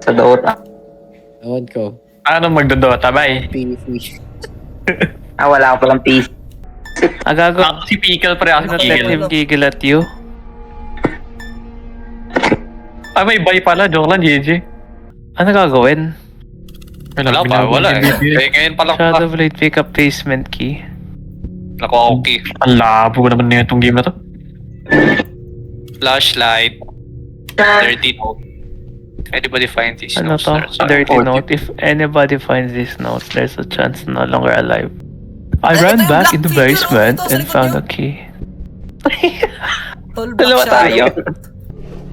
Sa Dota. Ewan ko. Ano magdodota, bay? PC. Wala ka palang PC. Agago. Si Pickle pre ako Not si let Pickle. him Giggle at you. May bay pala. Joke lang, GG. Ano gagawin? Wala pa, wala eh. Kaya ngayon pa lang Shadow pa. Blade pick up placement key. Nakuha ko key. Ang labo naman na itong game na to. Flashlight. Dirty note. Anybody find these Ano notes? to? There's a- Dirty note. If anybody finds these notes, there's a chance no longer alive. I Ay, ran ito yung back black in the figure, basement ito, sa and likod found niyo. a key. Tall black Dalawa tayo.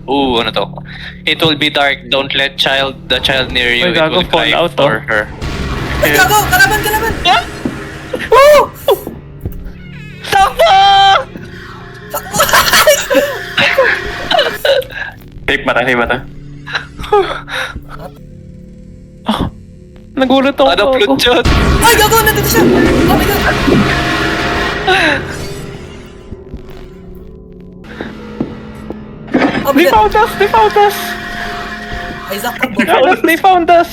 Ooh, ano to? It will be dark. Don't let the child near you. Ay, It gago, will cry Fallout, for oh. her. Ay, gago! Kalaban! Tape mata. Nagulat ako. Ano plot yun? Ay, gago! Nandito siya! Oh my god! Oh my They god! found us! They found us! Isaac, They found us!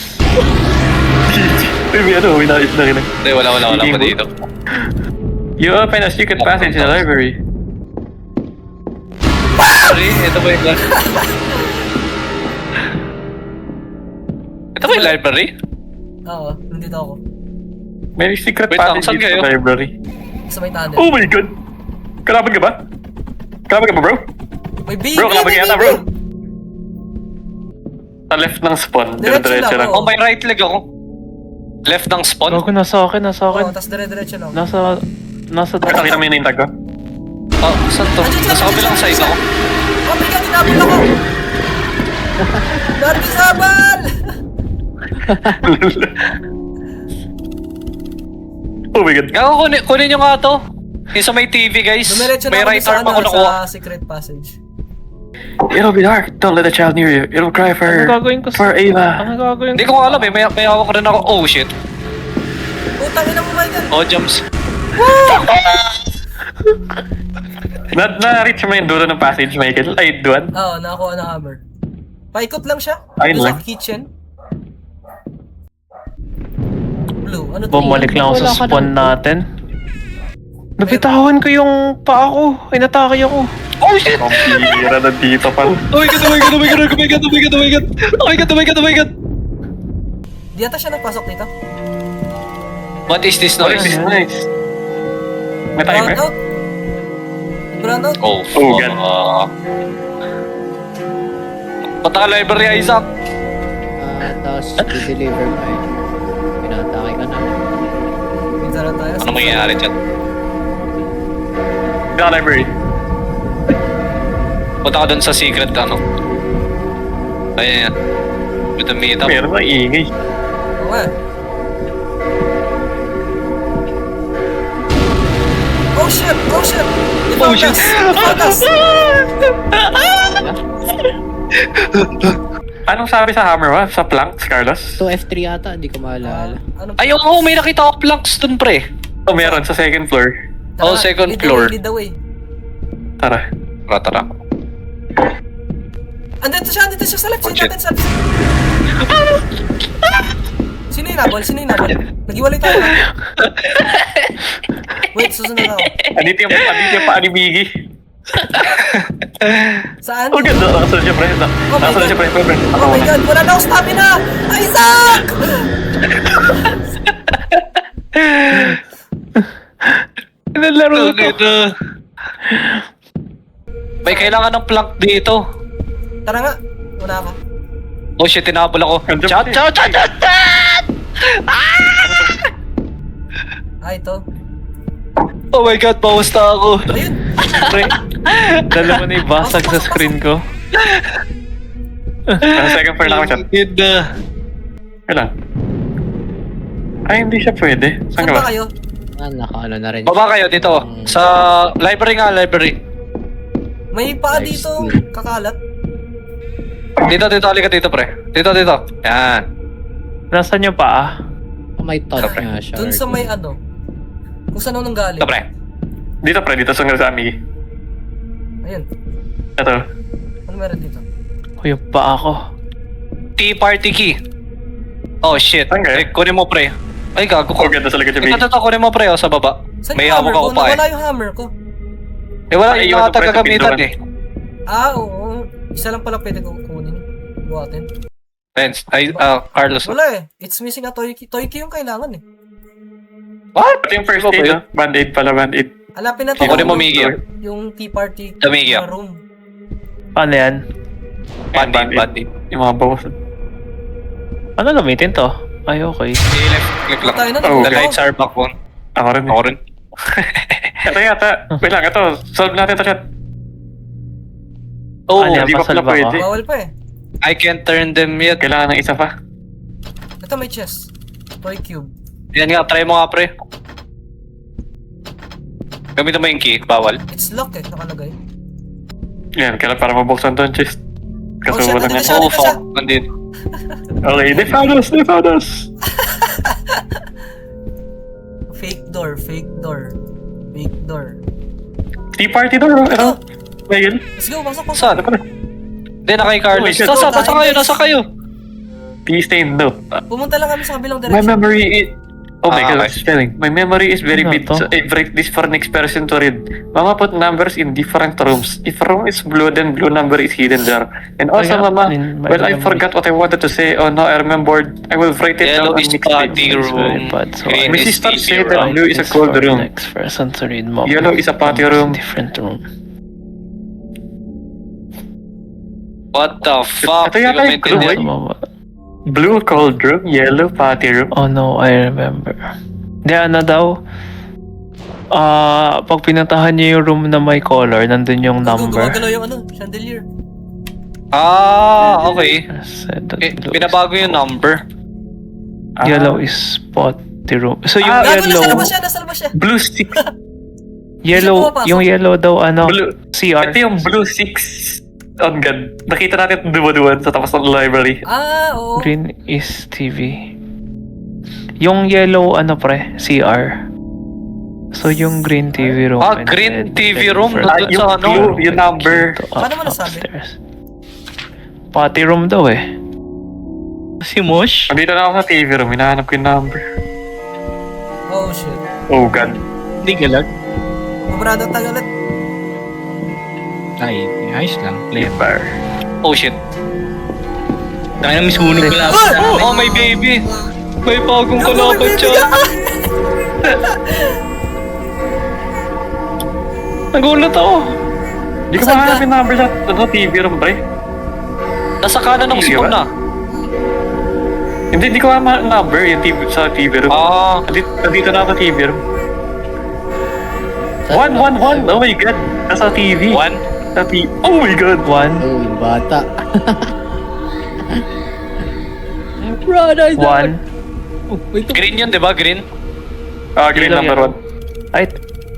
May nakita na rin. Hindi, wala pa dito. You open a secret passage in the library. Sorry, ito ba yung Ito ba yung library? Oo, nandito ako. May secret Wait lang, passage saan in kayo? the library. Sa may tunnel. Oh my god! Kalaban ka ba? Kalaban ka ba, bro? May baby! Bro, kalaban ka yata, bro! Sa left ng spawn. Diretso Diretso lang, lang. oh. Oh, may right leg ako. Left ng spawn? Gago, nasa akin. Oo, tas dire-diretso lang. Nasa nakita mo yung name tag ko? Oh, saan to? Nasa kabilang side ako. Oh my god, inabot ako! Darby Sabal! Oh my god. Gago, kunin nyo nga to. Yung sa may TV, guys. Dumiretso May na ako right sa, arm ako nakuha. sa secret passage. It'll be dark. Don't let the child near you. It'll cry for Ano gagawin ko for Ava. Ano gagawin Hindi ko nga alam eh. May hawak rin ako. Oh, shit. Putang ina mo ba yan? Oh, jumps. Na-reach mo yung dulo ng passage, Michael? Ay, Duan? Oo, nakakuha ng hammer. Paikot lang siya. Ayun Doon lang. sa kitchen. Blue, ano to? Bumalik lang ako sa Wala ka spawn ng- natin. Nabitawan ko yung paa ko. Inatake ako. Oh, shit! Ang bira na dito pa. Oh my god, oh my god, oh my god, oh my god, oh my god, oh my god. Oh my god, oh my god, oh my god. Di ata siya nagpasok dito. What is this What is noise? this noise? May Brown timer? out. Brown out. Oh, Oh, God. Punta ka library, Isaac. Tapos i-deliver mo eh. Pinatake ka na. Minsan lang tayo. Ano mangyayari dyan? Sa library. Punta ka dun sa secret, ano? Ayan yan. With the meetup. Meron na ingay. Oo nga. Oh shit! Oh shit! Oh, shit. Ipagas! Anong sabi sa hammer mo? Sa planks, Carlos? 2 F3 yata, hindi ko maalala. Ano? Ay, oo, may nakita ako planks dun, pre. Oh, meron sa second floor. Oh, second lead the floor. way, lead the way. Tara. Tara. Andito siya sa left Oh, side shit. natin sa left side. Sino yung nabol? Nag-iwalay tayo. Wait, susunod ako. Andito yung paa ni Biggie. Saan? Oh, ganda. Nakasunod siya, pre. Nakasunod siya, pre. Oh my god, wala na akong stamina! Isaac! Nalaro ko. Dito. May kailangan ng plank dito. Tara nga, wala ka. Oh shit, tinabol ako. Andyan Chat, pa eh. chat, chat, chat, chat! Ah, ito. Oh my god, paus na ako. Ayun! Pre, dalawa na ibasag sa screen ko. Sa second floor lang ako, chat. Ganda. Kailan? Ay, hindi siya pwede. Saan Saan ka ba ba? kayo? Naka-ano na rin. Baba kayo dito. Sa library nga, library. May paa Nice. dito, kakalat. Dito, halika dito, pre. Dito. Yan. Nasaan yung paa? May touch Pre. nga siya. Dun sa may ano. Kung saan ako nang galing. Dito, pre. Dito sa Amigi. Ayun. Ito. Ano meron dito? O yung paa ko. Tea party key. Oh shit. Okay. Eh, kunin mo pre. Ay gago ko. Oh, ganda talaga siya, Ito, kunin mo pre, sa baba. Saan May yung hammer hawak ko? ako pa eh. Nawala yung hammer ko. Eh wala, Ay, yung iwan mga ko, pre, sa tagagamitan pintuan. eh. Oo. Isa lang pala pwede kong kunin. Buhatin. Friends, Carlos. Wala eh. It's missing a toy key. Toy key yung kailangan eh. What? Ito yung first Ano ba aid, yun? ah. Band-aid pala, band-aid. Alapin na to. Kunin mo Miggy. Yung tea party Sa Miggy. na room. Paano yan? Band-aid. Yung mga bawas. Ano gamitin to? Ay, okay. Left click lang. Tayo na. Oh, The okay. lights are back on. Ako rin. Ako rin. Ito yata. Wait lang, ito. Solve natin ito, chat. Oh, Ano yan? Hindi pa pala Pasalba ko? pwede. Bawal pa eh. I can't turn them yet. Kailangan ng isa pa. Ito may chest. Toy cube. Yan nga, try mo nga pre. Gamitin mo yung key, bawal. It's locked eh. Nakalagay. Yan, kailangan para mabuksan to ang chest. Oh, Kaso shit, wala nandito nga. siya. Oh fuck, nandito. Okay, they found us! They found us! Fake door. Fake door. Fake door. Tea party door, oh. Ito. Ayun. Let's go. Pasok. Pasok. Saan? Hindi na kay Carlos. Oh, shit. Nasa kayo, nasa kayo. Tea stain, no. Pumunta lang kami sa kabilang My direction. memory is... Oh my Ah, god, okay. it's spelling. My memory is very Ano big, to? so I break this for next person to read. Mama put numbers in different rooms. If room is blue, then blue number is hidden there. And also, yeah, Mama, in my well, I memory. forgot what I wanted to say. Oh no, I remembered. I will write it Yellow down is and mix party it. room. bad, so Green My is sister TV said that room. blue is a It's cold for room. Next person to read mom. Yellow is a party room. Different room. What the fuck? Ito yata yung clue, Hindi ko eh. maintindihan. Mama. Blue cold room, yellow party room. Oh no, I remember. Di ano daw? Pag pinuntahan niyo yung room na may color, nandun yung number. Gumagalaw yung ano, chandelier. Ah, okay. Said that Eh, blue binabago is yung number. Ah, Yellow is potty room. So yung Gago, nasa yellow, labas siya, nasa labas siya. Blue 6. yellow, pumapasok. yung yellow daw ano, Blue. CR. Ito yung blue 6 on God. Nakita natin duwa-duwan sa tapas ng library. Ah, oo. Green is TV. Yung yellow ano pre, CR. So yung green TV room. Ah, and green then TV room, for- nandun yung sa ano. clue, yung number. to Paano mo nasabi? upstairs. Potty room daw eh. Si Mosh? Nandito na ako sa TV room, hinahanap ko yung number. Oh shit. Oh God. Hindi galag. Mabrado tayo ulit. Ay, ayos lang. Liver. Oh shit. Tayo na may sunog ko lang. Oh, may baby. May bagong kalaban siya. Nagulat ako. Hindi ko Saan mahanap ka? yung number sa TV room, pre. Nasa kanan ng Hindi spawn ba? na. Hindi ko mahanap yung number yung TV, sa TV room. Ah, Nandito na ako sa TV room. 111! Oh my God! Nasa TV. one. Sa TV. Oh my God! One, Oh, yung bata. Brother, one. Oh, wait. Green yun, di ba? Green? Ah, green Yellow, number yellow. 1. Ay,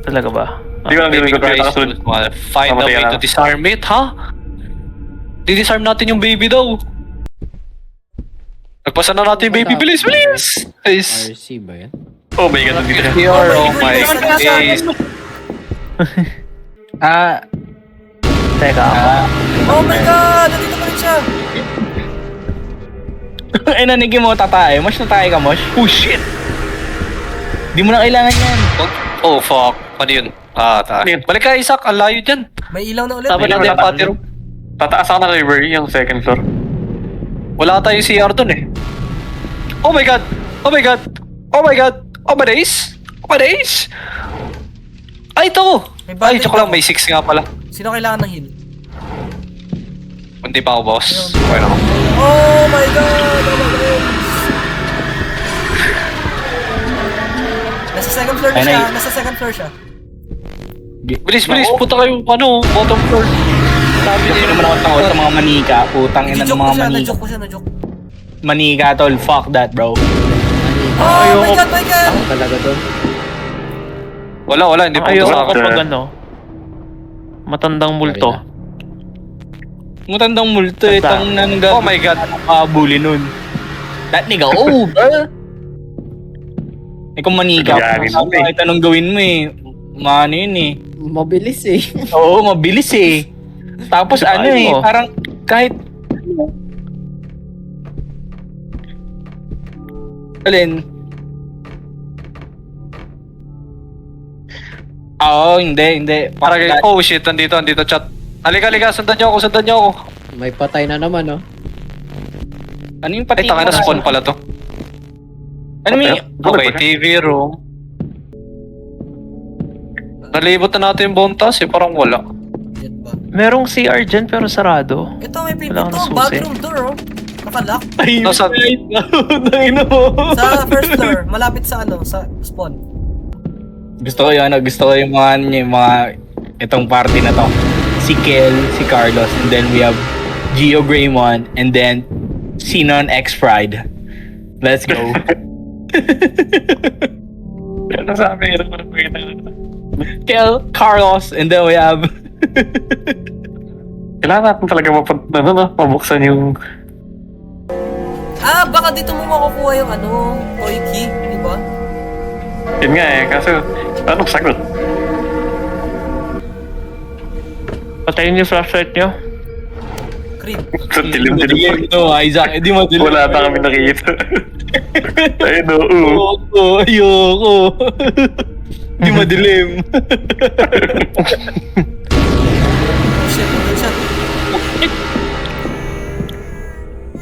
talaga ba? Hindi ko lang Baby nilagay ko Christ, nakasunod. find a Mamatay way na. to disarm it, ha? Di-disarm natin yung baby daw. Nagpasa na natin yung baby, bilis, bilis! Guys. RC ba yan? Oh my God, nandito na. Oh my days. Teka ako. Oh my god! Nandito pa rin siya! Ay, nanigin mo, tatay. Mosh na tayo ka, Mosh. Oh shit! Di mo na kailangan yan. Oh fuck. Ano yun? Ah, Ano yun? balik ka, Isaac. Ang layo dyan. May ilaw na ulit. Sabi Ilaw natin yung na. party room. Tataas ako na library, yung second floor. Wala tayong CR dun eh. Oh my god! Oh my god! Oh my god! Oh my days! Oh my days! Ay, ito! May Ay, bandage joke lang. ako. May 6 nga pala. Sino kailangan ng heal? Hindi pa ako, boss. Okay na ako. Oh my god! Oh my god! Nasa second floor na Ay, siya. nay. Nasa second floor siya. Bilis, bilis. Punta kayo, ano, bottom floor. Sabi Hindi niyo naman ako tangod sa mga manika. Putang ina ng Najoke mga ko siya. manika. Najoke ko siya. Najoke. Manika, tol. Fuck that, bro. Oh my god! My god! Ako talaga doon. Wala, wala. Hindi punta Ayaw sa ako akin. pag ano. Matandang multo. Mutandang multo eh. Tanda. Tang nangga. Oh my god. Nakabuli nun. That nigga, oh, bro. Eh kung manika, Gagawin mo, eh. kahit anong gawin mo eh. Maano yun eh. Mabilis eh. Oo, mabilis eh. Tapos ano Ayaw eh, mo. parang kahit Alin? Oo, hindi. Parang, oh shit, andito, chat. Halika, sundan niyo ako. May patay na naman, oh. Ano yung Ay, pati? tanga na spawn pala to. Ano may... Okay, TV room. Nalibot na natin yung buong taas eh, parang wala. Yan ba? Merong CR dyan pero sarado. Ito, may pinto. Wala kang susi. Bathroom door, oh. Nakalock. Ay, Nasa- Tangina mo. Sa first floor, malapit sa sa spawn. Gusto ko yung mga itong party na to. Si Kel, si Carlos, and then we have Gio Greymon, and then Sinon X Pride. Let's go. Yan ang sabi, hirap mo na pakita nga. Kel, Carlos, and then we have Kailangan natin talaga mabuksan yung... Ah, baka dito mo makukuha yung toy key, di ba? Yun nga eh, kaso anong sagot? Patayin yung flashlight nyo. Creep. Sa dilim-dilim. no, Isaac, hindi mo dilim. Wala pa kami nakikita. Ayun oo. Ayoko. Hindi madilim. Shit, good shot.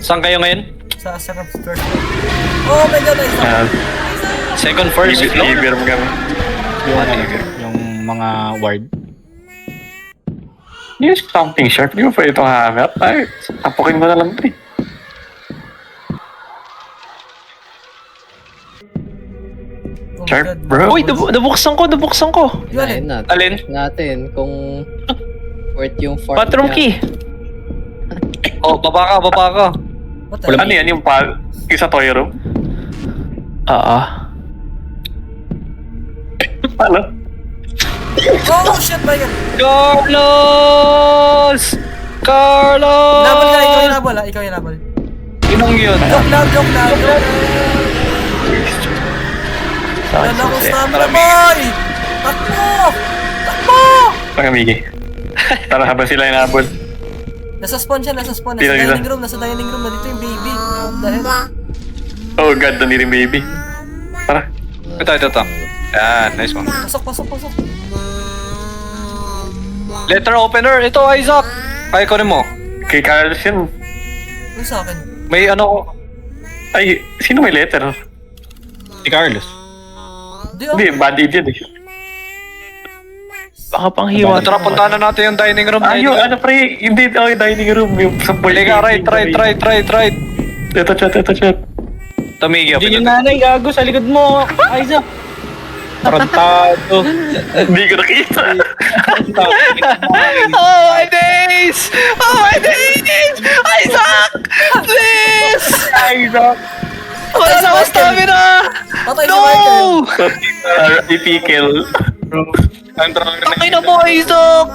Saan kayo ngayon? Sa second floor. Oh my god, Isaac. Ah, Second, first floor? Behavior mo kami. yung mga ward. Yung something sharp, di mo pa itong hangat. Ay, tapukin mo na lang ito eh. Oh my Sharp, God. bro. Uy, nabuksan ko. Yun, Ayun natin. Alin? Natin kung worth yung fart Bathroom niya. key. Oh, baba ka. What the Ano yan, yung sa toy room? Ano? Oh shit, my god. Carlos! Labal ka, ikaw yung labal, ikaw yung labal. Inong yun? Joke lang. Yan ako stamina, boy! Takbo! Pangamigi. Tara habang sila inabol. Nasa spawn siya, nasa Dito. dining room, nandito yung baby. What the hell? Oh god, nandito yung baby. Tara. Ito. Yan, nice one. Pasok. Letter opener, ito Isaac. Ay, kunin mo. Kay Carlos yun. Ano sa akin? May Ay, sino may letter? Si Carlos. Hindi, body yun eh. Baka pang hiwa. Tara, puntahan na natin yung dining room. Yung pre, hindi yung dining room, yung sa Halika, right. Ito chat. Tumigil. Diyan yung nanay, gago sa likod mo. Isaac. Tarantado. Hindi ko nakita. Oh my days! Isaac! Please! Isaac. Wala na akong stamina! Patay si Michael. RIP kill. Takay na mo, Isaac!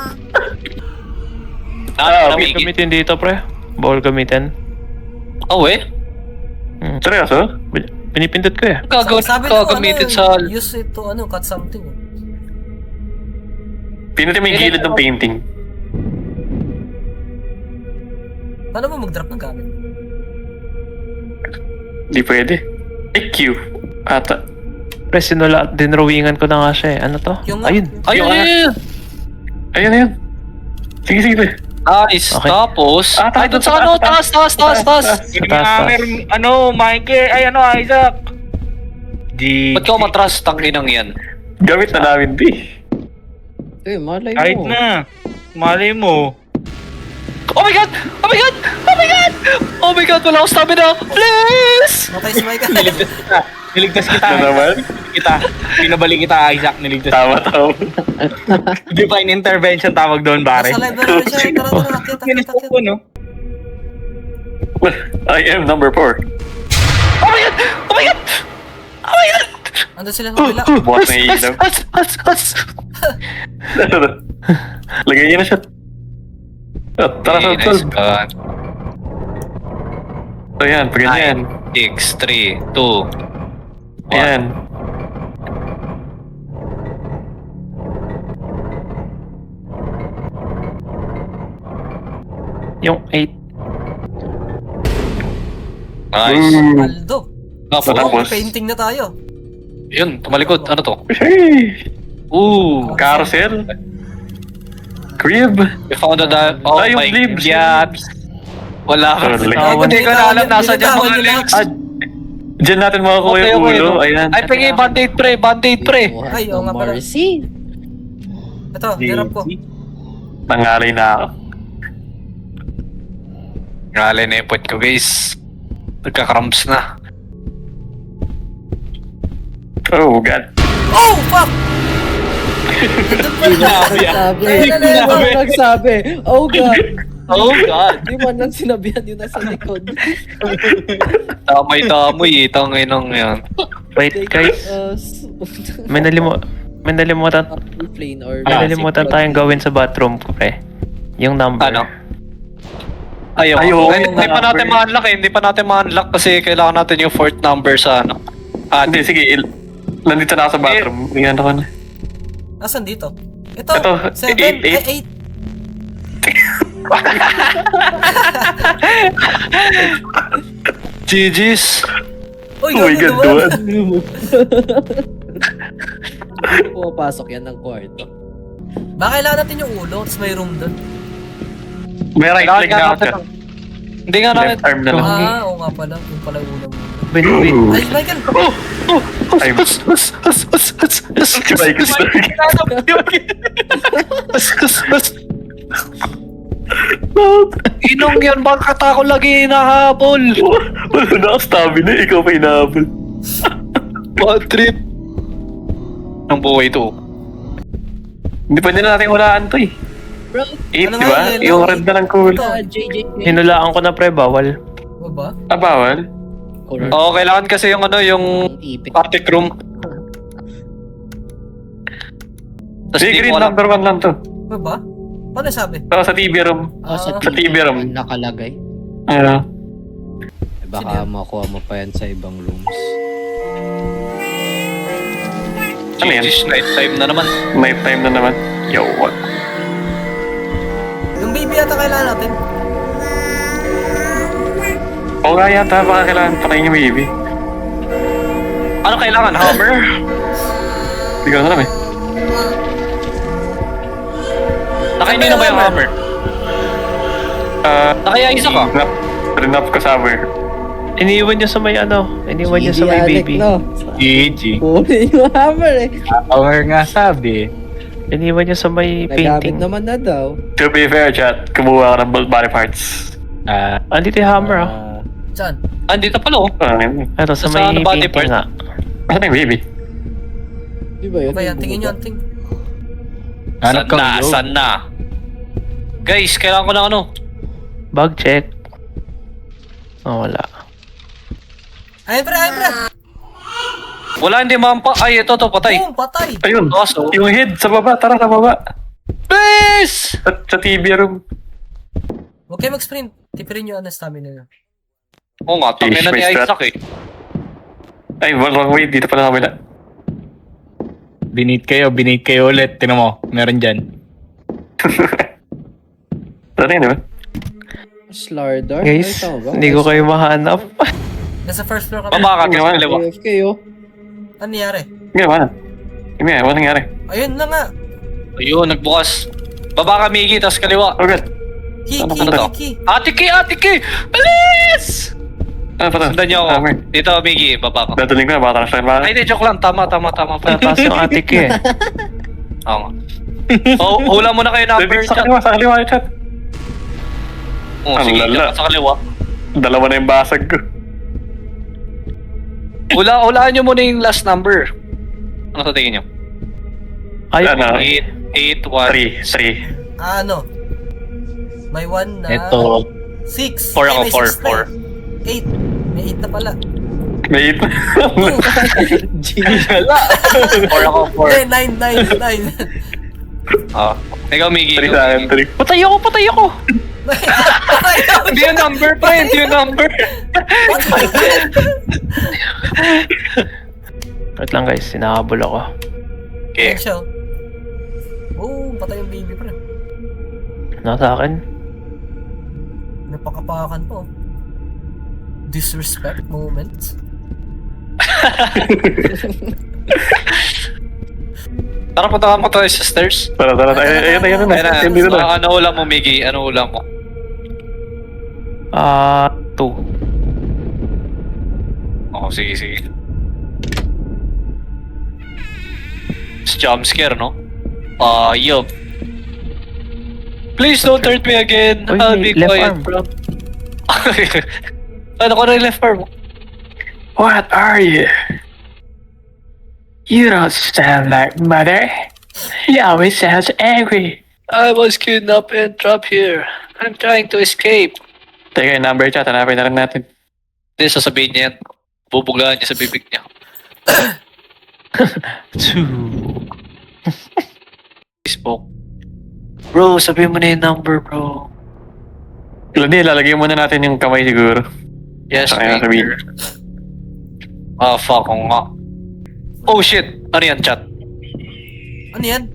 Bawal gamitin dito, pre. Bawal gamitin. Oh, eh? Seryoso? Pinipindot ko eh. Sabi ko, Gagamitin sa... use it to cut something. Pinutin mo yung gilid ng painting. Paano mo mag-drop ng gamit? Hindi pwede. Q. Ata. Pre, dinrawingan ko na nga siya eh. Ano to? Yung- Ayun. Ayun. Sige. Nice. Okay. Tapos... Taas, Ay, dun sa taas! Taas. Isaac. Ba't ka matras? Tangkinang yan. Gamit na namin, di. Eh, malay mo. Kahit na. Malay mo. Oh my god! Wala akong stamina! Please! Patay si Michael. Niligtas kita. Ano naman? Pinabalik kita, Isaac. Niligtas. Tama. Divine intervention tawag doon, pare. Nasa library siya. Tara, kita. Kinispo no? I am number 4. Oh my god! Andun sila sa kabila. Bukas na iinom. Lagay niya na siya. Tara sa Nice tol. god. So yan, pag ganyan. 6, 3, 2. Ayan. Yung 8. Nice. Aldo. Apo. Oh, Tapos? painting na tayo. Yun, tumalikod. Ano to? Hey! Ooh. Carousel? Crib? We found a oh Ay, yung my libs. God. Wala ka. Sorry. Hindi ko na alam nasa dyan mga lips. Ah, dyan natin makakuha yung ulo. Ayan. Ay, pingi, band-aid pre, band-aid pre. Ay, oo nga pala. Mercy. Ito, dirap ko. Nangalay na ako. Ngalay na yung point ko guys. Nagka-cramps na. Oh, God. Oh, fuck! Nagsabi. Hindi mo nagsabi. Oh God. Oh God. Di man lang sinabihan yun nasa likod. Damay-damay eh, tangay nang yan. Wait, guys. May nalimutan Plane or tayong gawin sa bathroom ko, pre. Yung number. Ano? Ayaw. Ayaw. Hindi pa natin ma-unlock eh. Hindi pa natin ma-unlock kasi kailangan natin yung fourth number sa ano. Hindi, sige. Nandito na ako sa bathroom. Tingnan ako na. Nasaan dito? Ito, Ito, 7, 8. 8. GG's. Uy, Oh my gano'n God, naman. duwan. pumapasok yan ng kwarto. Baka kailangan natin yung ulo, tapos may room doon. May right leg na ako natin. dyan. Hindi nga namin. Left arm na lang. Oo nga pala. Yung pala yung ulo mo. Wait. Ay, Michael! Ay, Inong yan, bakit ako lagi hinahabol? Wala na ako stamina, ikaw pa hinahabol. Bad trip. Ang buhay to. Hindi pwede na natin hulaan to eh. Bro, 8, Ano di nga ba? yun? Yung red na lang cool. Ito. JJ. Hinulaan ko na, pre, bawal. O ba? Ah, bawal? Oo, kailangan kasi yung ano, yung Ipit. attic room. Tapos Hindi, di green ko alam. number 1 lang to. O ba? Paano sabi? Pero sa TV room. Oh, sa Sa TV room. nakalagay. Ano? Eh, baka makuha mo pa yan sa ibang rooms. Ano yan? GG's night time na naman. Night time na naman. Yo, what? Yung baby yata kailangan natin. Oo nga yata, baka kailangan patayin yung baby. Ano kailangan? Hammer? Hindi ko alam eh. Nakainin na ba yung hammer? Nakaya isa ka? Rinap ko somewhere. Iniwan niyo sa may iniwan niyo sa may baby. GG. Kunin yung hammer eh. Power nga sabi. Iniwan niyo sa may Nagamit painting. naman na daw. To be fair, chat, kumuha ka ng body parts. Andito yung hammer, ah. Saan? Andito pala oh. Ito, sa Sa may ano, body painting part? nga. Ano yung baby? Di ba yun? Okay, yan. Tingin nyo, tingin. Hanap ka Saan na? Guys, kailangan ko ng ano? Bag check. Oh, wala. Ayun, pre, ayun, pre. Wala, hindi mampa. Ay, ito to, patay. Boom, patay. Ayun, Kaso. yung head sa baba, tara sa baba. Please! Sa TV room. Huwag kayo mag-sprint. Tipirin nyo ang stamina nyo. Oo nga, tangin na ni Fish, Isaac eh. Ay, wrong way, dito pala kabila. Binate kayo ulit. Tinan mo, meron dyan. Ano yun, di ba? Slardar? Guys, Ay, tama ba? hindi ko kayo mahanap. Nasa first floor kami. Baba ka, kasi kaliwa. AFK oh. Ano nangyari? Ginawa na. Ginawa, wala nangyari. Ayun na nga. Ayun, nagbukas. Baba ka, Miggy, tas kaliwa. Oh, good. Key, Ano key, to? key. Ate Key! Bilis! Ano pa to? Sundan niyo ako. Hammer. Dito, Miggy, baba ka. Dadaling ko na, baka transfer ba? Ay, hindi, joke lang. Tama pa. Taas yung attic eh. Oo nga. Oh, hula muna kayo number, Sa chat. kaliwa yung chat. Oh, Ang sige, lala. sa kaliwa. Dalawa na yung basag ko. Hulaan nyo muna yung last number. Ano sa tingin nyo? Ay, Ano? 8, 1. 3. Ano? May 1 na. Ito. 6. 4 ako, 4. 8. May 8 na pala. May 8. 4 ako, 4. Eh, 9. Ah. Ikaw, Miggy. 3 sa akin, 3. patay ako! Hindi yung number, pre. Hindi yung number. Wait lang guys, sinahabol ako. Okay. Siya. Oh, patay yung baby pre. Nasa akin. Napakapakan po. Disrespect moment. Tara, punta ka mo tayo sa stairs. Tara. Ayun Ayun na. na, Dito na. ano ulam mo, Miggy? Ano ulam mo? 2. Oo, sige. It's jumpscare, no? Yup. Please don't hurt me again. Uy, I'll may be left quiet, arm. bro. Ano ko na yung left arm? What are you? You don't sound like mother. You always sounds angry. I was kidnapped and trapped here. I'm trying to escape. Teka, yung number chat, hanapin na rin natin. Hindi, sasabihin niya yan. Bubuglaan niya sa bibig niya. 2. Facebook. Bro, sabihin mo na yung number, bro. Hindi, lalagyan muna natin yung kamay siguro. Yes, Saka Maker. Fuck, oo nga. Oh shit! Ano yan, chat? Ano yan?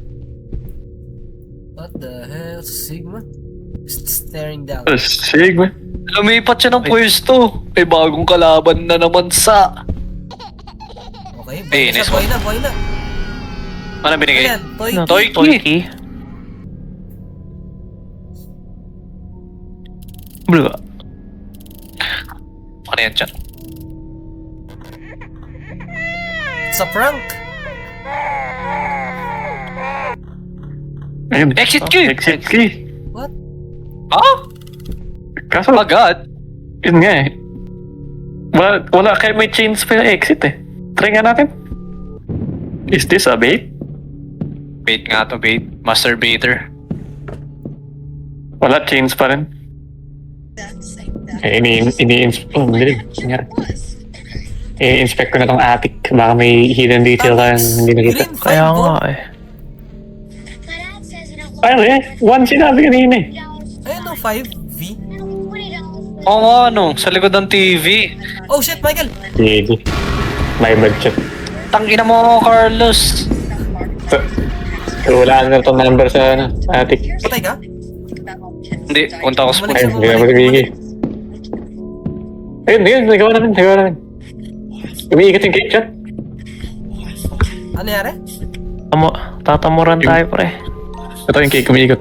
What the hell? Sigma? Staring down. Sigma. Lumipat siya ng pwesto. May bagong kalaban na naman sa... Okay, Eh, nice one. buhay na. Ano Ano binigay? yan? Toy No, key. Toy key. key. Blue. Ano yan, chat? It's a prank. Ayun. Exit key! Exit key. What? Ah? Kaso, Agad? yun nga eh. Wala kayo may chains pa yung exit eh. Try nga natin. Is this a bait? Bait nga to, bait. Master baiter. Wala, chains pa rin. Eh, i-inspect ko na tong attic. Baka may hidden detail tayo hindi nakita. Green 5 Kaya nga eh. Ay, one sinabi kanina eh. Ayun no, 5V. Oo nga, ano? Sa likod ng TV. Oh shit, Michael! Hindi. May budget. Tangina mo, Carlos. Wala na itong number sa attic. Patay ka? Hindi, punta ko sa... Bumalik Ayun, siya, hindi na magbibigay. Ayun, nagawa namin. Umiikot yung cake chat. Ano nangyari? Tatamuran tayo pre. Ito yung cake, umiikot.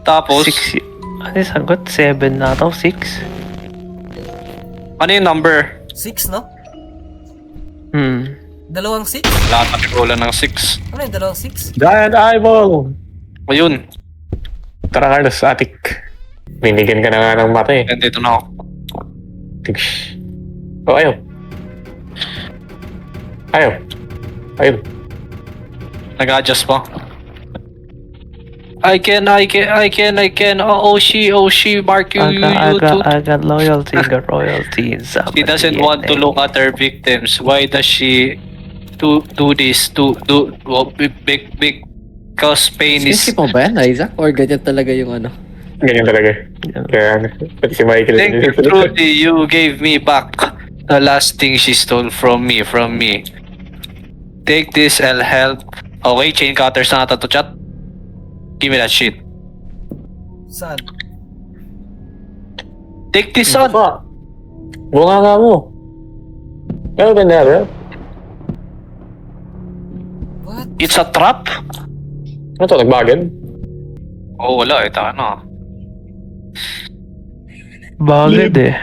Tapos, 6. Ano yung sagot? 7 na ito? 6? ano yung number? 6, no? Dalawang 6? Lahat na pikulan ng 6. Ano yung dalawang 6? Giant eyeball! Ayun. Tara Carlos, attic. Binigyan ka na nga ng mata eh. Nandito na ako. Tigs. Oh, ayaw. Ayaw. Nag-adjust pa. I can. Oh, she, mark you too. Aga, loyalty, the royalty. She doesn't want to look at her victims. Why does she do this? Big cause pain is... Isip mo ba yan, Isaac? Or ganyan talaga yung ano? Ganyan talaga. Kaya, pati si Michael. Thank you, Trudy. You gave me back the last thing she stole from me. Take this, I'll help. Okay, chain cutters na ata to, chat. Give me that shit. Saan? Take this on. Bunga nga mo. Ano ba na? What? It's a trap? Ano to, nagbagad? Oh, wala. Ito ano. Bagad eh.